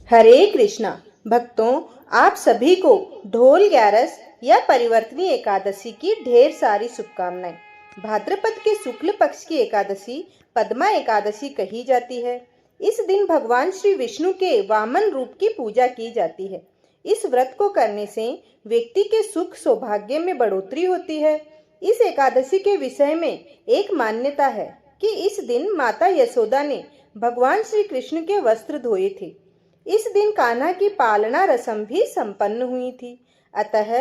हरे कृष्णा भक्तों, आप सभी को ढोल ग्यारस या परिवर्तनी एकादशी की ढेर सारी शुभकामनाएं। भाद्रपद के शुक्ल पक्ष की एकादशी पद्मा एकादशी कही जाती है। इस दिन भगवान श्री विष्णु के वामन रूप की पूजा की जाती है। इस व्रत को करने से व्यक्ति के सुख सौभाग्य में बढ़ोतरी होती है। इस एकादशी के विषय में एक मान्यता है कि इस दिन माता यशोदा ने भगवान श्री कृष्ण के वस्त्र धोए थे। इस दिन कान्हा की पालना रस्म भी संपन्न हुई थी। अतः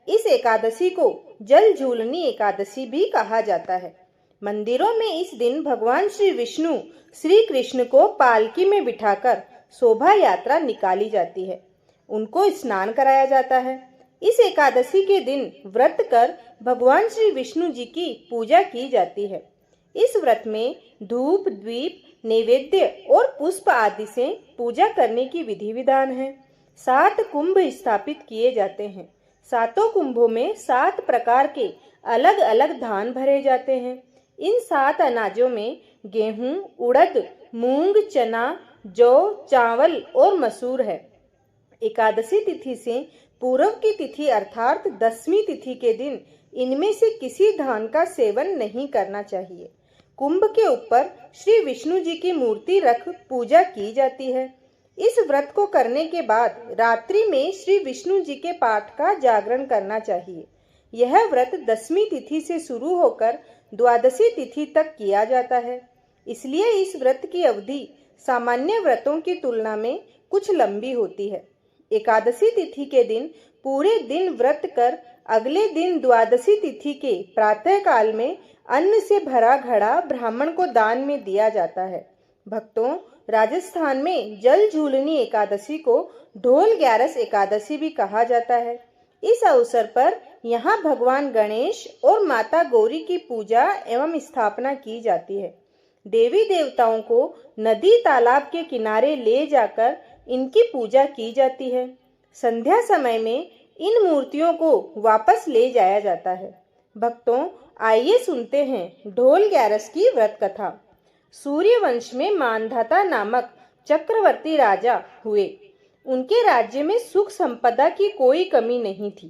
इस एकादशी को जल झूलनी एकादशी भी कहा जाता है। मंदिरों में इस दिन भगवान श्री विष्णु श्री कृष्ण को पालकी में बिठाकर शोभा यात्रा निकाली जाती है। उनको स्नान कराया जाता है। इस एकादशी के दिन व्रत कर भगवान श्री विष्णु जी की पूजा की जाती है। इस व्रत में धूप दीप नैवेद्य और पुष्प आदि से पूजा करने की विधि विधान है। 7 कुंभ स्थापित किए जाते हैं। 7 कुंभों में 7 प्रकार के अलग अलग धान भरे जाते हैं। इन 7 अनाजों में गेहूं, उड़द, मूंग, चना, जौ, चावल और मसूर है। एकादशी तिथि से पूर्व की तिथि अर्थात 10वीं तिथि के दिन इनमें से किसी धान का सेवन नहीं करना चाहिए। कुंभ के ऊपर श्री विष्णु जी की मूर्ति रख पूजा की जाती है। इस व्रत को करने के बाद रात्रि में श्री विष्णु जी के पाठ का जागरण करना चाहिए। यह व्रत 10वीं तिथि से शुरू होकर द्वादशी तिथि तक किया जाता है। इसलिए इस व्रत की अवधि सामान्य व्रतों की तुलना में कुछ लंबी होती है। एकादशी तिथि के दिन पूरे दिन व्रत कर अगले दिन द्वादशी तिथि के प्रातः काल में अन्न से भरा घड़ा ब्राह्मण को दान में दिया जाता है। भक्तों, राजस्थान में जल झूलनी एकादशी को ढोल ग्यारस एकादशी भी कहा जाता है। इस अवसर पर यहाँ भगवान गणेश और माता गौरी की पूजा एवं स्थापना की जाती है। देवी देवताओं को नदी तालाब के किनारे ले जाकर इनकी पूजा की जाती है। संध्या समय में इन मूर्तियों को वापस ले जाया जाता है। भक्तों, आइए सुनते हैं ढोल ग्यारस की व्रत कथा। सूर्य वंश में मानधाता नामक चक्रवर्ती राजा हुए। उनके राज्य में सुख संपदा की कोई कमी नहीं थी।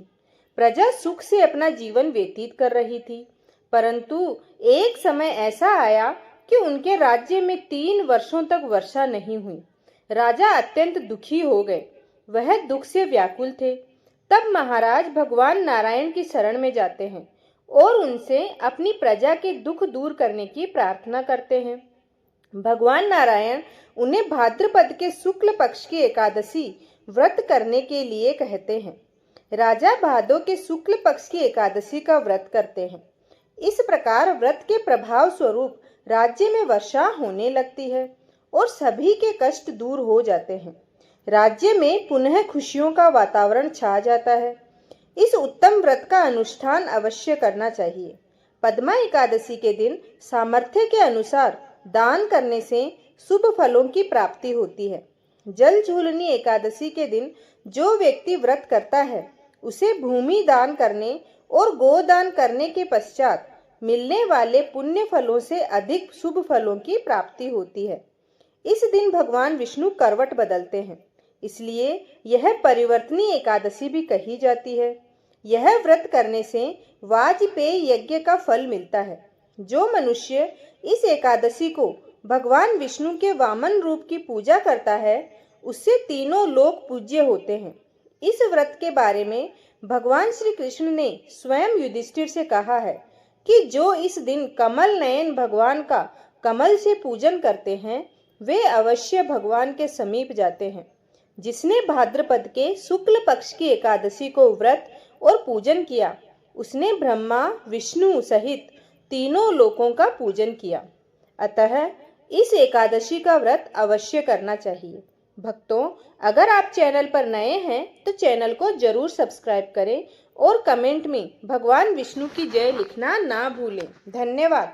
प्रजा सुख से अपना जीवन व्यतीत कर रही थी। परंतु एक समय ऐसा आया कि उनके राज्य में 3 वर्षों तक वर्षा नहीं हुई। राजा अत्यंत दुखी हो गए। वह दुख से व्याकुल थे। तब महाराज भगवान नारायण की शरण में जाते हैं और उनसे अपनी प्रजा के दुख दूर करने की प्रार्थना करते हैं। भगवान नारायण उन्हें भाद्रपद के शुक्ल पक्ष की एकादशी व्रत करने के लिए कहते हैं। राजा भादो के शुक्ल पक्ष की एकादशी का व्रत करते हैं। इस प्रकार व्रत के प्रभाव स्वरूप राज्य में वर्षा होने लगती है और सभी के कष्ट दूर हो जाते हैं। राज्य में पुनः खुशियों का वातावरण छा जाता है। इस उत्तम व्रत का अनुष्ठान अवश्य करना चाहिए। पद्मा एकादशी के दिन सामर्थ्य के अनुसार दान करने से शुभ फलों की प्राप्ति होती है। जल झूलनी एकादशी के दिन जो व्यक्ति व्रत करता है उसे भूमि दान करने और गोदान करने के पश्चात मिलने वाले पुण्य फलों से अधिक शुभ फलों की प्राप्ति होती है। इस दिन भगवान विष्णु करवट बदलते हैं, इसलिए यह परिवर्तनी एकादशी भी कही जाती है। यह व्रत करने से वाजपेय यज्ञ का फल मिलता है। जो मनुष्य इस एकादशी को भगवान विष्णु के वामन रूप की पूजा करता है उससे तीनों लोक पूज्य होते हैं। इस व्रत के बारे में भगवान श्री कृष्ण ने स्वयं युधिष्ठिर से कहा है कि जो इस दिन कमल नयन भगवान का कमल से पूजन करते हैं वे अवश्य भगवान के समीप जाते हैं। जिसने भाद्रपद के शुक्ल पक्ष की एकादशी को व्रत और पूजन किया उसने ब्रह्मा विष्णु सहित तीनों लोकों का पूजन किया। अतः इस एकादशी का व्रत अवश्य करना चाहिए। भक्तों, अगर आप चैनल पर नए हैं तो चैनल को जरूर सब्सक्राइब करें और कमेंट में भगवान विष्णु की जय लिखना ना भूलें। धन्यवाद।